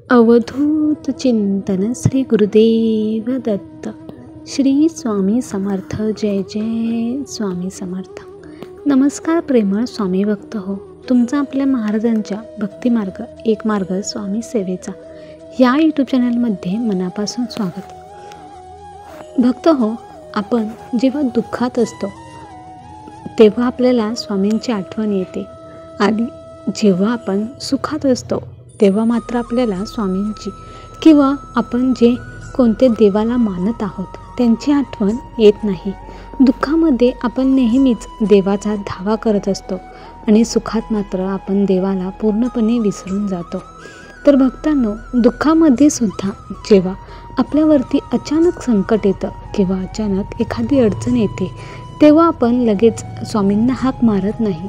अवधूत चिंतन श्री गुरुदेव दत्त. श्री स्वामी समर्थ. जय जय स्वामी समर्थ. नमस्कार प्रेमळ स्वामी भक्त हो. तुमचा आपल्या महाराजांच्या भक्तिमार्ग एक मार्ग स्वामी सेवेचा या यूट्यूब चॅनलमध्ये मनापासून स्वागत. भक्त हो, आपण जेव्हा दुःखात असतो तेव्हा आपल्याला स्वामींची आठवण येते आणि जेव्हा आपण सुखात असतो तेव्हा मात्र आपल्याला स्वामींची किंवा आपण जे कोणते देवाला मानत आहोत त्यांची आठवण येत नाही. दुःखामध्ये आपण नेहमीच देवाचा धावा करत असतो आणि सुखात मात्र आपण देवाला पूर्णपणे विसरून जातो. तर भक्तांनो, दुःखामध्ये सुद्धा जेव्हा आपल्यावरती अचानक संकट येतं किंवा अचानक एखादी अडचण येते तेव्हा आपण लगेच स्वामींना हाक मारत नाही.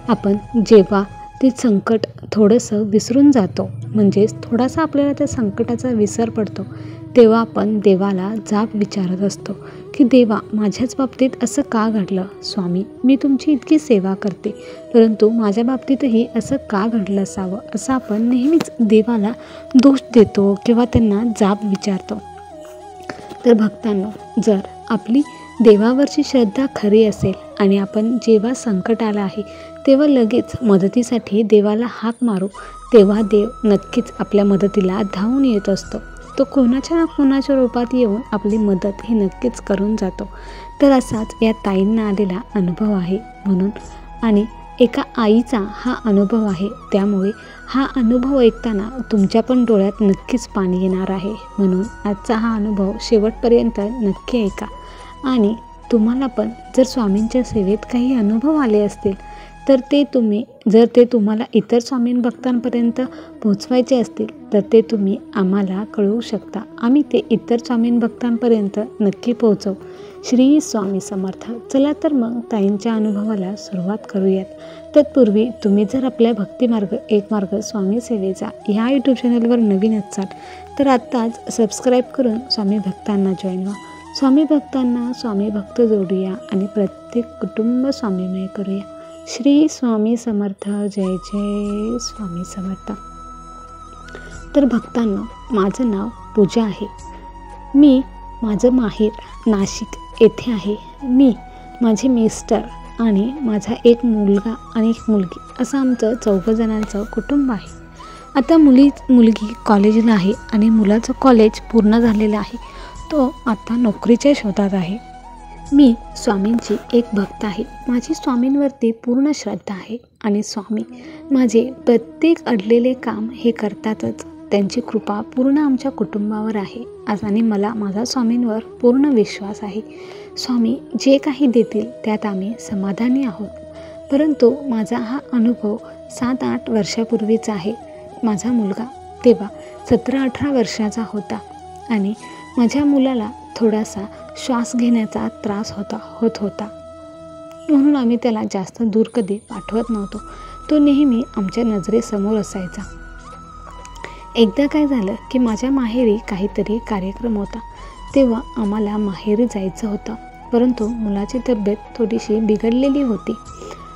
आपण जेव्हा ते संकट थोडंसं विसरून जातो, म्हणजेच थोडासा आपल्याला त्या संकटाचा विसर पडतो, तेव्हा आपण देवाला जाब विचारत असतो की देवा, माझ्याच बाबतीत असं का घडलं? स्वामी, मी तुमची इतकी सेवा करते, परंतु माझ्या बाबतीतही असं का घडलं असावं? असं आपण नेहमीच देवाला दोष देतो किंवा त्यांना जाब विचारतो. तर भक्तांनो, जर आपली देवावरची श्रद्धा खरी असेल आणि आपण जेव्हा संकट आलं आहे तेव्हा लगेच मदतीसाठी देवाला हाक मारू, तेव्हा देव नक्कीच आपल्या मदतीला धावून येत असतो. तो कोणाच्या ना कोणाच्या रूपात येऊन आपली मदत ही नक्कीच करून जातो. तर असाच या ताईंना आलेला अनुभव आहे म्हणून, आणि एका आईचा हा अनुभव आहे, त्यामुळे हा अनुभव ऐकताना तुमच्या पण डोळ्यात नक्कीच पाणी येणार आहे. म्हणून आजचा हा अनुभव शेवटपर्यंत नक्की ऐका. आणि तुम्हाला पण जर स्वामींच्या सेवेत काही अनुभव आले असतील तर ते तुम्हाला इतर स्वामी भक्तांपर्यंत पोहोचवायचे असतील तर ते तुम्ही आम्हाला कळवू शकता. आम्ही ते इतर स्वामी भक्तांपर्यंत नक्की पोहोचवू. श्री स्वामी समर्थ. चला तर मग ताईंच्या अनुभवाला सुरुवात करूयात. तत्पूर्वी तुम्ही जर आपल्या भक्तिमार्ग एक मार्ग स्वामी सेवेचा ह्या यूट्यूब चॅनलवर नवीन असाल तर आत्ताच सबस्क्राईब करून स्वामी भक्तांना जॉईन व्हा. स्वामी भक्तांना स्वामी भक्त जोडूया आणि प्रत्येक कुटुंब स्वामीमय करूया. श्री स्वामी समर्थ. जय जय स्वामी समर्थ. तर भक्तांनो, माझं नाव पूजा आहे. माझं माहेर नाशिक येथे आहे. माझे मिस्टर आणि माझा एक मुलगा आणि एक मुलगी असं आमचं 4 जणांचं कुटुंब आहे. आता मुलगी कॉलेजला आहे आणि मुलाचं कॉलेज पूर्ण झालेलं आहे. तो आता नोकरीच्या शोधात आहे. मी स्वामींची एक भक्त आहे. माझी स्वामींवरती पूर्ण श्रद्धा आहे आणि स्वामी माझे प्रत्येक अडलेले काम हे करतातच. त्यांची कृपा पूर्ण आमच्या कुटुंबावर आहे आणि मला माझा स्वामींवर पूर्ण विश्वास आहे. स्वामी जे काही देतील त्यात आम्ही समाधानी आहोत. परंतु माझा हा अनुभव 7-8 वर्षापूर्वीचा आहे. माझा मुलगा तेव्हा 17-18 वर्षाचा होता आणि माझ्या मुलाला थोडासा श्वास घेण्याचा त्रास होत होता. म्हणून आम्ही त्याला जास्त दूर कधी पाठवत नव्हतो. तो नेहमी आमच्या नजरेसमोर असायचा. एकदा काय झालं की माझ्या माहेरी काहीतरी कार्यक्रम होता, तेव्हा आम्हाला माहेरी जायचं होतं. परंतु मुलाची तब्येत थोडीशी बिघडलेली होती.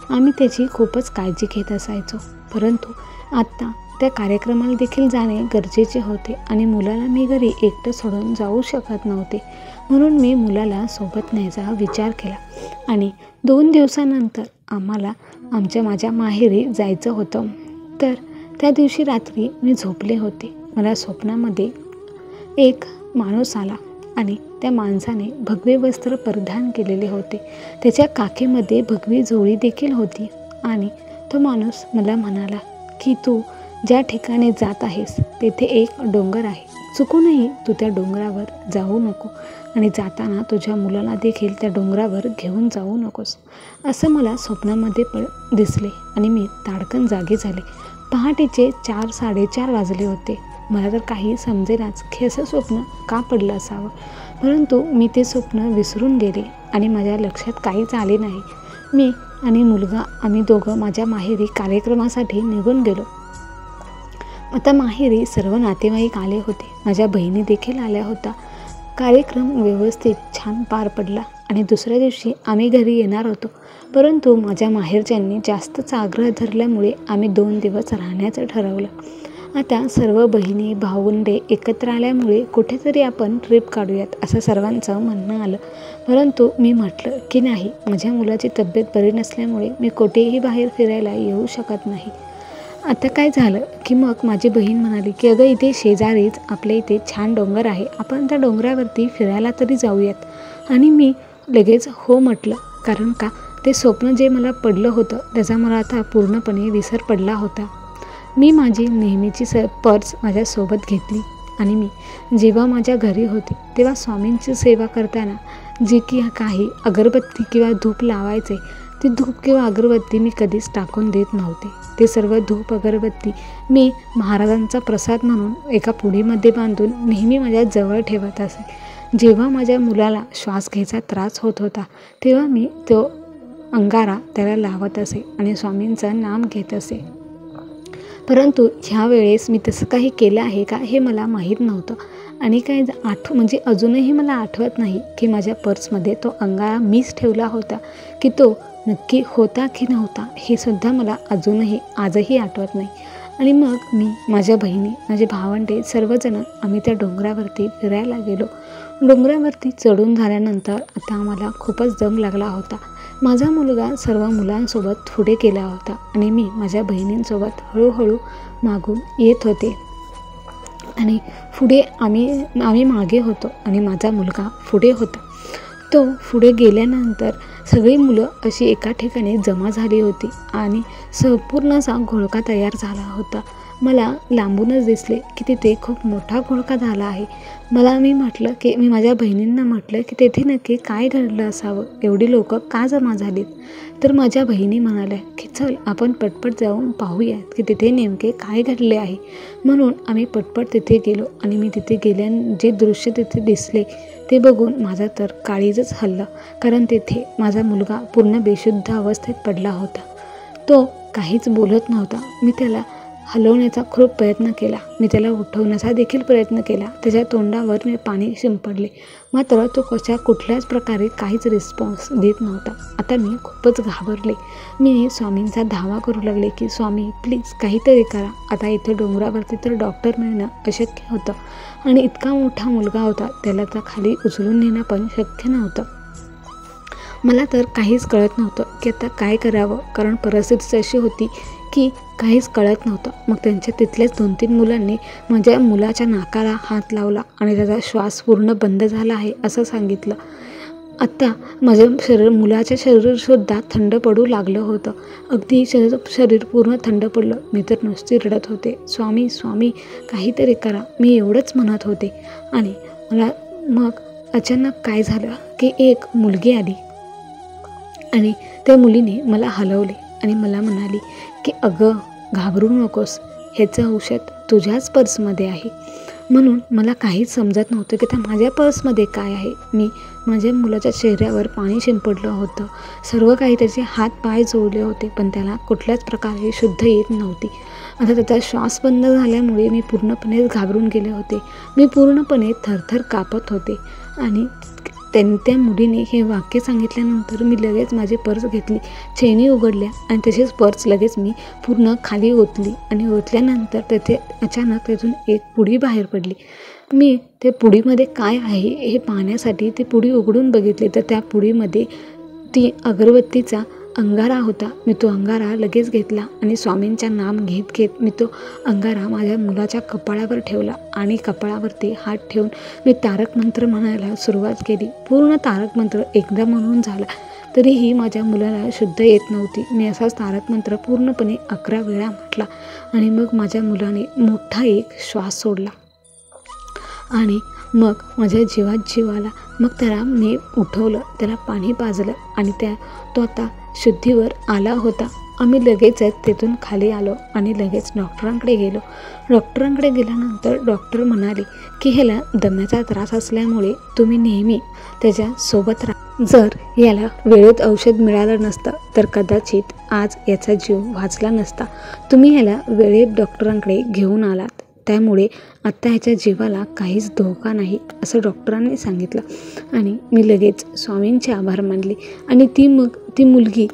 आम्ही त्याची खूपच काळजी घेत असायचो. परंतु आत्ता त्या कार्यक्रमाला देखील जाणे गरजेचे होते आणि मुलाला मी घरी एकटं सोडून जाऊ शकत नव्हते. म्हणून मी मुलाला सोबत न्यायचा विचार केला आणि 2 दिवसानंतर आम्हाला माझ्या माहेरी जायचं होतं. तर त्या दिवशी रात्री मी झोपले होते. मला स्वप्नामध्ये एक माणूस आला आणि त्या माणसाने भगवे वस्त्र परिधान केलेले होते. त्याच्या काखेमध्ये भगवी झोळी देखील होती आणि तो माणूस मला म्हणाला की तू ज्या ठिकाणी जात आहेस तेथे एक डोंगर आहे, चुकूनही तू त्या डोंगरावर जाऊ नको आणि जाताना तुझ्या मुलाला देखील त्या डोंगरावर घेऊन जाऊ नकोस. असं मला स्वप्नामध्ये दिसले आणि मी ताडकन जागी झाले. पहाटेचे 4-4:30 वाजले होते. मला तर काही समजेनाच की असं स्वप्न का पडलं असावं. परंतु मी ते स्वप्न विसरून गेले आणि माझ्या लक्षात काहीच आले नाही. मी आणि मुलगा आम्ही दोघं माझ्या माहेरी कार्यक्रमासाठी निघून गेलो. आता माहेरी सर्व नातेवाईक आले होते. माझ्या बहिणी देखील आल्या होत्या. कार्यक्रम व्यवस्थित छान पार पडला आणि दुसऱ्या दिवशी आम्ही घरी येणार होतो. परंतु माझ्या माहेरच्यांनी जास्तच आग्रह धरल्यामुळे आम्ही 2 दिवस राहण्याचं ठरवलं. आता सर्व बहिणी भावंडे एकत्र आल्यामुळे कुठेतरी आपण ट्रिप काढूयात असं सर्वांचं म्हणणं आलं. परंतु मी म्हटलं की नाही, माझ्या मुलाची तब्येत बरी नसल्यामुळे मी कुठेही बाहेर फिरायला येऊ शकत नाही. आता काय झालं की मग माझी बहीण म्हणाली की अगं इथे शेजारीच आपल्या इथे छान डोंगर आहे, आपण त्या डोंगरावरती फिरायला तरी जाऊयात. आणि मी लगेच हो म्हटलं, कारण का ते स्वप्न जे मला पडलं होतं त्याचा मला आता पूर्णपणे विसर पडला होता. मी माझी नेहमीची पर्स माझ्यासोबत घेतली आणि मी जेव्हा माझ्या घरी होते तेव्हा स्वामींची सेवा करताना जी की काही अगरबत्ती किंवा धूप लावायचे, ती धूप किंवा अगरबत्ती मी कधीच टाकून देत नव्हते. ते सर्व धूप अगरबत्ती मी महाराजांचा प्रसाद म्हणून एका पुडीमध्ये बांधून नेहमी माझ्या जवळ ठेवत असे. जेव्हा माझ्या मुलाला श्वास घ्यायचा त्रास होत होता तेव्हा मी तो अंगारा त्याला लावत असे आणि स्वामींचं नाम घेत असे. परंतु ह्या वेळेस मी तसं काही केलं आहे का हे मला माहीत नव्हतं आणि काय म्हणजे अजूनही मला आठवत नाही की माझ्या पर्समध्ये तो अंगारा मीच ठेवला होता की तो नक्की होता की नव्हता, हे सुद्धा मला आजही आठवत नाही. आणि मग मी, माझ्या बहिणी, माझे भावंडे सर्वजण आम्ही त्या डोंगरावरती फिरायला गेलो. डोंगरावरती चढून झाल्यानंतर आता आम्हाला खूपच दम लागला होता. माझा मुलगा सर्व मुलांसोबत पुढे गेला होता आणि मी माझ्या बहिणींसोबत हळूहळू मागून येत होते. आणि पुढे आम्ही मागे होतो आणि माझा मुलगा पुढे होता. तो पुढे गेल्यानंतर सगळी मुलं अशी एका ठिकाणी जमा झाली होती आणि संपूर्ण असा घोळका तयार झाला होता. मला लांबूनच दिसले की तिथे खूप मोठा घोळका झाला आहे. मी माझ्या बहिणींना म्हटलं की तेथे नक्की काय घडलं असावं, एवढी लोकं का जमा झालीत. तर माझ्या बहिणी म्हणाल्या की चल आपण पटपट जाऊन पाहूयात की तिथे नेमके काय घडले आहे. म्हणून आम्ही पटपट तिथे गेलो आणि मी तिथे जे दृश्य तिथे दिसले ते बघून माझा तर काळीजच हललं, कारण तेथे माझा मुलगा पूर्ण बेशुद्ध अवस्थेत पडला होता. तो काहीच बोलत नव्हता. मी त्याला हलवण्याचा खूप प्रयत्न केला, मी त्याला उठवण्याचा देखील प्रयत्न केला. त्याच्या तोंडावर मी पाणी शिंपडले, मात्र तो कुठल्याच प्रकारे काहीच रिस्पॉन्स देत नव्हता. आता मी खूपच घाबरले. मी स्वामींचा धावा करू लागले की स्वामी प्लीज काहीतरी करा. आता इथे डोंगरावरती तर डॉक्टर मिळणं अशक्य होतं आणि इतका मोठा मुलगा होता, त्याला तर खाली उचलून नेणं पण शक्य नव्हतं. मला तर काहीच कळत नव्हतं की आता काय करावं, कारण परिस्थिती अशी होती की काहीच कळत नव्हतं. मग त्यांच्या तिथल्याच 2-3 मुलांनी माझ्या मुलाच्या नाकाला हात लावला आणि त्याचा श्वास पूर्ण बंद झाला आहे असं सांगितलं. आत्ता माझं मुलाच्या शरीरसुद्धा थंड पडू लागलं होतं. अगदी शरीर पूर्ण थंड पडलं. मी तर नुसती रडत होते, स्वामी स्वामी काहीतरी करा, मी एवढंच म्हणत होते. आणि मग अचानक काय झालं की एक मुलगी आली आणि त्या मुलीने मला हलवले आणि मला म्हणाली की अगं घाबरू नकोस, ह्याचं औषध तुझ्याच पर्समध्ये आहे. म्हणून मला काहीच समजत नव्हतं की त्या माझ्या पर्समध्ये काय आहे. मी माझ्या मुलाच्या चेहऱ्यावर पाणी शिंपडलं होतं, सर्व काही त्याचे हात पाय जोडले होते, पण त्याला कुठल्याच प्रकारे शुद्ध येत नव्हती. आता त्याचा श्वास बंद झाल्यामुळे मी पूर्णपणे घाबरून गेले होते. मी पूर्णपणे थरथर कापत होते. आणि त्या मुलीने हे वाक्य सांगितल्यानंतर मी लगेच माझी पर्स घेतली, चैनी उघडल्या आणि तसेच पर्स लगेच मी पूर्ण खाली ओतली आणि ओतल्यानंतर तेथे अचानक त्यातून एक पुडी बाहेर पडली. मी ते पुडीमध्ये काय आहे हे पाहण्यासाठी ती पुडी उघडून बघितली, तर त्या पुडीमध्ये ती अगरबत्तीचा अंगारा होता. मी तो अंगारा लगेच घेतला आणि स्वामींच्या नाम घेत मी तो अंगारा माझ्या मुलाच्या कपाळावर ठेवला आणि कपाळावरती हात ठेवून मी तारक मंत्र म्हणायला सुरुवात केली. पूर्ण तारक मंत्र एकदा म्हणून झाला तरीही माझ्या मुलाला शुद्ध येत नव्हती. मी असाच तारक मंत्र पूर्णपणे 11 वेळा म्हटला आणि मग माझ्या मुलाने मोठा एक श्वास सोडला आणि मग माझ्या जीवाला मग त्याला मी उठवलं, त्याला पाणी पाजलं आणि तो आता शुद्धीवर आला होता. आम्ही लगेचच तिथून खाली आलो आणि लगेच डॉक्टरांकडे गेलो. डॉक्टरांकडे गेल्यानंतर डॉक्टर म्हणाले की ह्याला दम्याचा त्रास असल्यामुळे तुम्ही नेहमी त्याच्यासोबत राहा. जर याला वेळेत औषध मिळालं नसतं तर कदाचित आज याचा जीव वाचला नसता. तुम्ही ह्याला वेळेत डॉक्टरांकडे घेऊन आलात, त्यामुळे आत्ता ह्याच्या जीवाला काहीच धोका नाही असं डॉक्टरांनी सांगितलं. आणि मी लगेच स्वामींचे आभार मानले. आणि ती मुलगी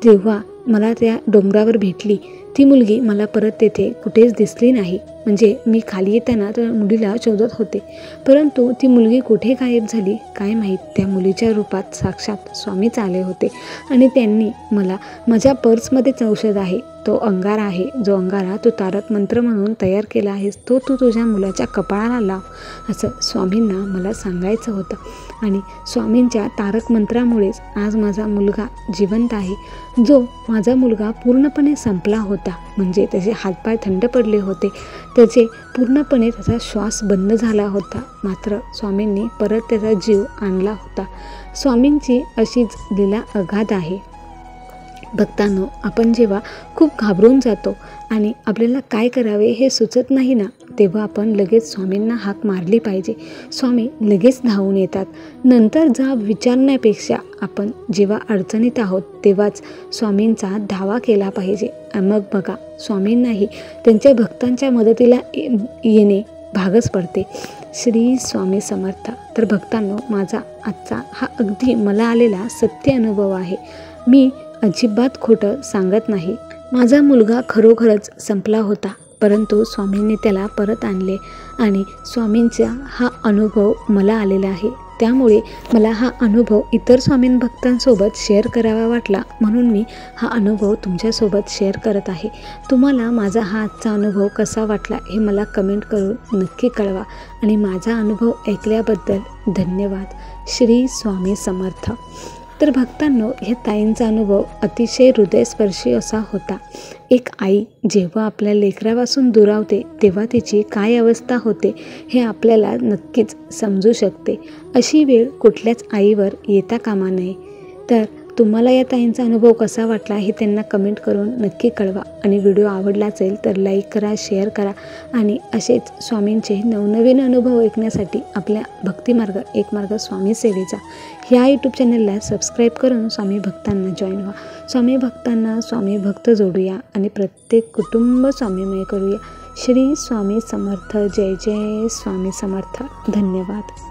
जेव्हा मला त्या डोंगरावर भेटली ती मुलगी मला परत तेथे कुठेच दिसली नाही. म्हणजे मी खाली येताना त्या मुलीला शोधत होते, परंतु ती मुलगी कुठे गायब झाली काय माहीत. त्या मुलीच्या रूपात साक्षात स्वामीच आले होते आणि त्यांनी मला, माझ्या पर्समध्येच औषध आहे, तो अंगारा आहे, जो अंगारा तू तारक मंत्र म्हणून तयार केला आहेस, तो तू तुझ्या मुलाच्या कपाळाला लाव, असं स्वामींना मला सांगायचं होतं. आणि स्वामींच्या तारक मंत्रामुळेच आज माझा मुलगा जिवंत आहे. जो माझा मुलगा पूर्णपणे संपला होता, म्हणजे त्याचे हातपाय थंड पडले होते, त्याचे पूर्णपणे त्याचा श्वास बंद झाला होता, मात्र स्वामींनी परत त्याचा जीव आणला होता. स्वामींची अशीच लीला अगाध आहे. भक्तांनो, आपण जेव्हा खूप घाबरून जातो आणि आपल्याला काय करावे हे सुचत नाही ना, तेव्हा आपण लगेच स्वामींना हाक मारली पाहिजे. स्वामी लगेच धावून येतात. नंतर जा विचारण्यापेक्षा आपण जेव्हा अडचणीत आहोत तेव्हाच स्वामींचा धावा केला पाहिजे. मग बघा, स्वामींनाही त्यांच्या भक्तांच्या मदतीला येणे भागच पडते. श्री स्वामी समर्थ. तर भक्तांनो, माझा आजचा हा अगदी मला आलेला सत्य अनुभव आहे. मी अजिबात खोटं सांगत नाही. माझा मुलगा खरोखरच संपला होता, परंतु स्वामींनी त्याला परत आणले आणि स्वामींचा हा अनुभव मला आलेला आहे. त्यामुळे मला हा अनुभव इतर स्वामीं भक्तांसोबत शेअर करावा वाटला, म्हणून मी हा अनुभव तुमच्यासोबत शेअर करत आहे. तुम्हाला माझा हा आजचा अनुभव कसा वाटला हे मला कमेंट करून नक्की कळवा आणि माझा अनुभव ऐकल्याबद्दल धन्यवाद. श्री स्वामी समर्थ. तर भक्तांनो, ह्या ताईंचा अनुभव अतिशय हृदयस्पर्शी असा होता. एक आई जेव्हा आपल्या लेकरापासून दुरावते तेव्हा तिची काय अवस्था होते हे आपल्याला नक्कीच समजू शकते. अशी वेळ कुठल्याच आईवर येता कामा नये. तर तुम्हाला या ताईंचा अनुभव कसा वाटला हे त्यांना कमेंट करून नक्की कळवा आणि व्हिडिओ आवडला असेल तर लाईक करा, शेअर करा आणि असेच स्वामींचे नवनवीन अनुभव ऐकण्यासाठी आपल्या भक्तिमार्ग एक मार्ग स्वामी सेवेचा ह्या यूट्यूब चॅनलला सबस्क्राईब करून स्वामी भक्तांना जॉईन व्हा. स्वामी भक्तांना स्वामी भक्त जोडूया आणि प्रत्येक कुटुंब स्वामीमय करूया. श्री स्वामी समर्थ. जय जय स्वामी समर्थ. धन्यवाद.